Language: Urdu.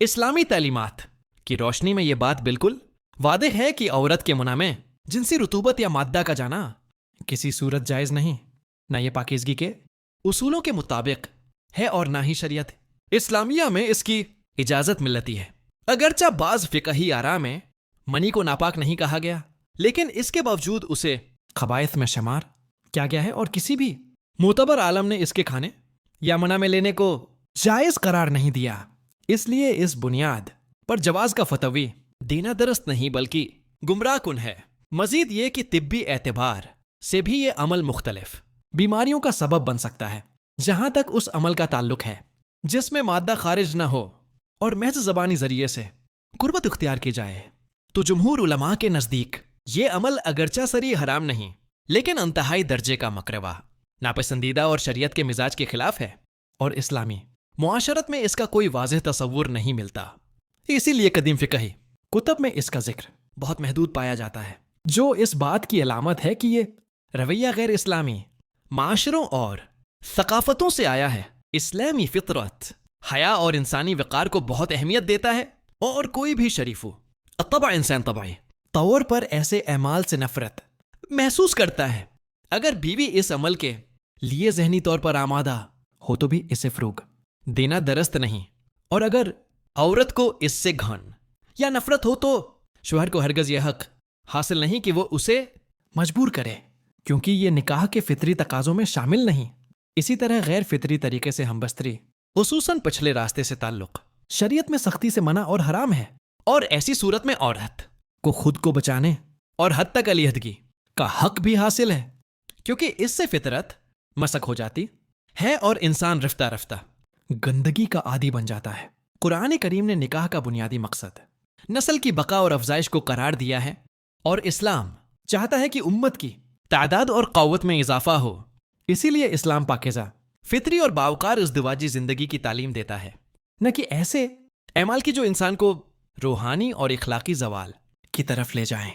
اسلامی تعلیمات کی روشنی میں یہ بات بالکل واضح ہے کہ عورت کے منع میں جنسی رطوبت یا مادہ کا جانا کسی صورت جائز نہیں، نہ یہ پاکیزگی کے اصولوں کے مطابق ہے اور نہ ہی شریعت اسلامیہ میں اس کی اجازت ملتی ہے۔ اگرچہ بعض فقہی آراء میں منی کو ناپاک نہیں کہا گیا، لیکن اس کے باوجود اسے خبائث میں شمار کیا گیا ہے اور کسی بھی معتبر عالم نے اس کے کھانے یا منع میں لینے کو جائز قرار نہیں دیا۔ اس لیے اس بنیاد پر جواز کا فتوی دینا درست نہیں بلکہ گمراہ کن ہے۔ مزید یہ کہ طبی اعتبار سے بھی یہ عمل مختلف بیماریوں کا سبب بن سکتا ہے، جہاں تک اس عمل کا تعلق ہے جس میں مادہ خارج نہ ہو اور محض زبانی ذریعے سے قربت اختیار کی جائے، تو جمہور علماء کے نزدیک یہ عمل اگرچہ صریح حرام نہیں لیکن انتہائی درجے کا مکروہ، ناپسندیدہ اور شریعت کے مزاج کے خلاف ہے، اور اسلامی معاشرت میں اس کا کوئی واضح تصور نہیں ملتا۔ اسی لیے قدیم فقہی کتب میں اس کا ذکر بہت محدود پایا جاتا ہے، جو اس بات کی علامت ہے کہ یہ رویہ غیر اسلامی معاشروں اور ثقافتوں سے آیا ہے۔ اسلامی فطرت حیا اور انسانی وقار کو بہت اہمیت دیتا ہے، اور کوئی بھی شریف الطبع انسان طبعی طور پر ایسے اعمال سے نفرت محسوس کرتا ہے۔ اگر بیوی اس عمل کے لیے ذہنی طور پر آمادہ ہو تو بھی اسے فروغ دینا درست نہیں، اور اگر عورت کو اس سے گھن یا نفرت ہو تو شوہر کو ہرگز یہ حق حاصل نہیں کہ وہ اسے مجبور کرے، کیونکہ یہ نکاح کے فطری تقاضوں میں شامل نہیں۔ اسی طرح غیر فطری طریقے سے ہم بستری خصوصاً پچھلے راستے سے تعلق شریعت میں سختی سے منع اور حرام ہے، اور ایسی صورت میں عورت کو خود کو بچانے اور حد تک علیحدگی کا حق بھی حاصل ہے، کیونکہ اس سے فطرت مسخ ہو جاتی ہے اور انسان رفتہ رفتہ گندگی کا عادی بن جاتا ہے۔ قرآن کریم نے نکاح کا بنیادی مقصد نسل کی بقا اور افزائش کو قرار دیا ہے، اور اسلام چاہتا ہے کہ امت کی تعداد اور قوت میں اضافہ ہو۔ اسی لیے اسلام پاکیزہ فطری اور باوقار ازدواجی زندگی کی تعلیم دیتا ہے، نہ کہ ایسے اعمال کی جو انسان کو روحانی اور اخلاقی زوال کی طرف لے جائیں۔